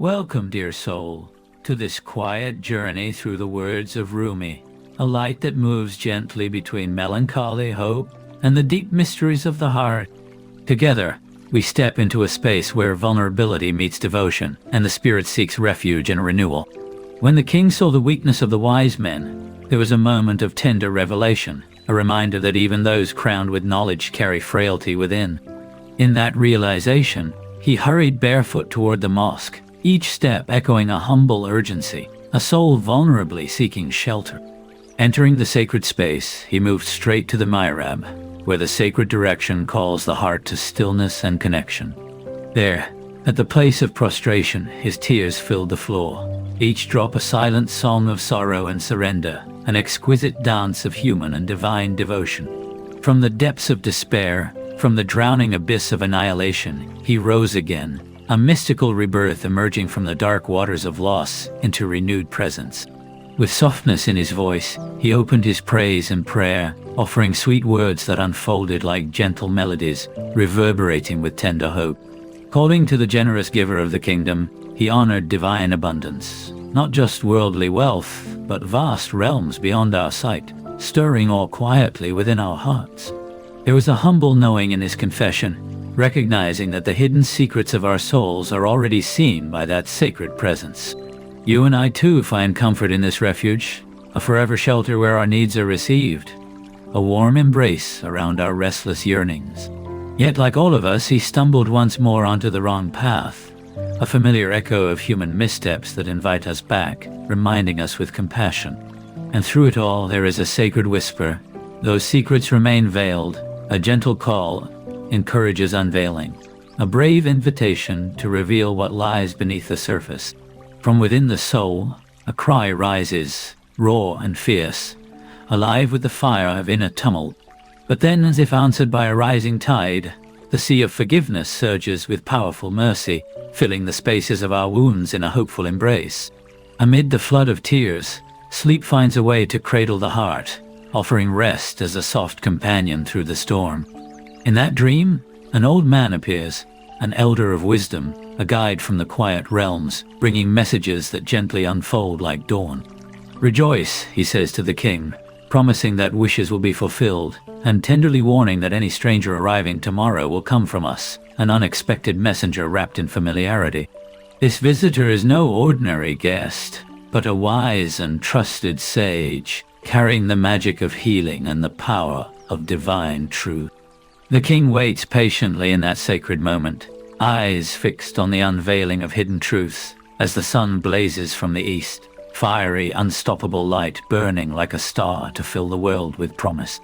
Welcome, dear soul, to this quiet journey through the words of Rumi, a light that moves gently between melancholy, hope, and the deep mysteries of the heart. Together, we step into a space where vulnerability meets devotion, and the spirit seeks refuge and renewal. When the king saw the weakness of the wise men, there was a moment of tender revelation, a reminder that even those crowned with knowledge carry frailty within. In that realization, he hurried barefoot toward the mosque, each step echoing a humble urgency, a soul vulnerably seeking shelter. Entering the sacred space, he moved straight to the mihrab, where the sacred direction calls the heart to stillness and connection. There, at the place of prostration, his tears filled the floor, each drop a silent song of sorrow and surrender, an exquisite dance of human and divine devotion. From the depths of despair, from the drowning abyss of annihilation, he rose again, a mystical rebirth emerging from the dark waters of loss into renewed presence. With softness in his voice, he opened his praise and prayer, offering sweet words that unfolded like gentle melodies, reverberating with tender hope. Calling to the generous giver of the kingdom, he honored divine abundance, not just worldly wealth, but vast realms beyond our sight, stirring all quietly within our hearts. There was a humble knowing in his confession, recognizing that the hidden secrets of our souls are already seen by that sacred presence. You and I too find comfort in this refuge, a forever shelter where our needs are received, a warm embrace around our restless yearnings. Yet like all of us, he stumbled once more onto the wrong path, a familiar echo of human missteps that invite us back, reminding us with compassion. And through it all, there is a sacred whisper. Those secrets remain veiled. A gentle call encourages unveiling, a brave invitation to reveal what lies beneath the surface. From within the soul, a cry rises, raw and fierce, alive with the fire of inner tumult. But then, as if answered by a rising tide, the sea of forgiveness surges with powerful mercy, filling the spaces of our wounds in a hopeful embrace. Amid the flood of tears, sleep finds a way to cradle the heart, offering rest as a soft companion through the storm. In that dream, an old man appears, an elder of wisdom, a guide from the quiet realms, bringing messages that gently unfold like dawn. "Rejoice," he says to the king, promising that wishes will be fulfilled, and tenderly warning that any stranger arriving tomorrow will come from us, an unexpected messenger wrapped in familiarity. This visitor is no ordinary guest, but a wise and trusted sage, carrying the magic of healing and the power of divine truth. The king waits patiently in that sacred moment, eyes fixed on the unveiling of hidden truths, as the sun blazes from the east, fiery, unstoppable light burning like a star to fill the world with promise.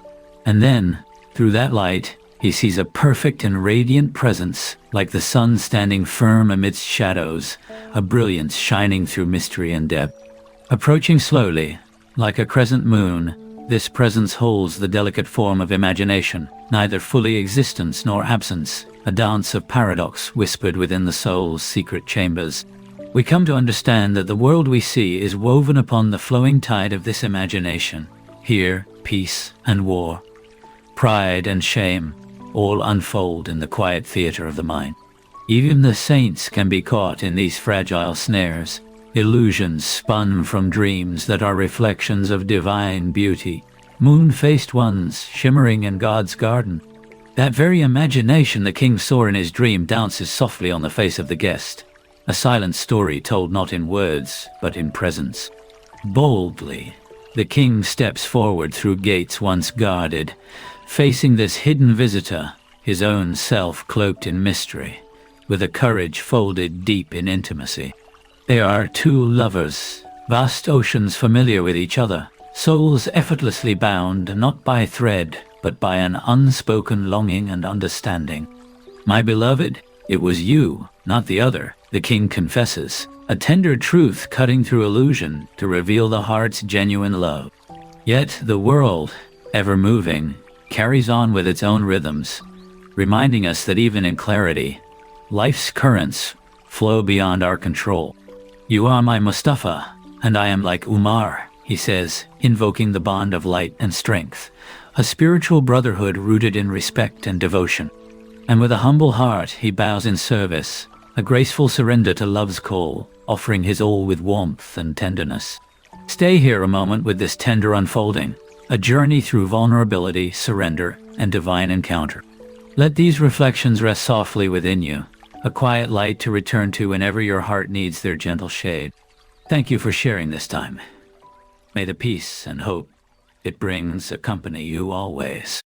And then, through that light, he sees a perfect and radiant presence, like the sun standing firm amidst shadows, a brilliance shining through mystery and depth. Approaching slowly, like a crescent moon, this presence holds the delicate form of imagination, neither fully existence nor absence, a dance of paradox whispered within the soul's secret chambers. We come to understand that the world we see is woven upon the flowing tide of this imagination. Here, peace and war, pride and shame, all unfold in the quiet theater of the mind. Even the saints can be caught in these fragile snares, illusions spun from dreams that are reflections of divine beauty, moon-faced ones shimmering in God's garden. That very imagination the king saw in his dream dances softly on the face of the guest, a silent story told not in words, but in presence. Boldly, the king steps forward through gates once guarded, facing this hidden visitor, his own self cloaked in mystery, with a courage folded deep in intimacy. They are two lovers, vast oceans familiar with each other, souls effortlessly bound not by thread, but by an unspoken longing and understanding. "My beloved, it was you, not the other," the king confesses, a tender truth cutting through illusion to reveal the heart's genuine love. Yet the world, ever moving, carries on with its own rhythms, reminding us that even in clarity, life's currents flow beyond our control. "You are my Mustafa, and I am like Umar," he says, invoking the bond of light and strength, a spiritual brotherhood rooted in respect and devotion. And with a humble heart, he bows in service, a graceful surrender to love's call, offering his all with warmth and tenderness. Stay here a moment with this tender unfolding, a journey through vulnerability, surrender, and divine encounter. Let these reflections rest softly within you, a quiet light to return to whenever your heart needs their gentle shade. Thank you for sharing this time. May the peace and hope it brings accompany you always.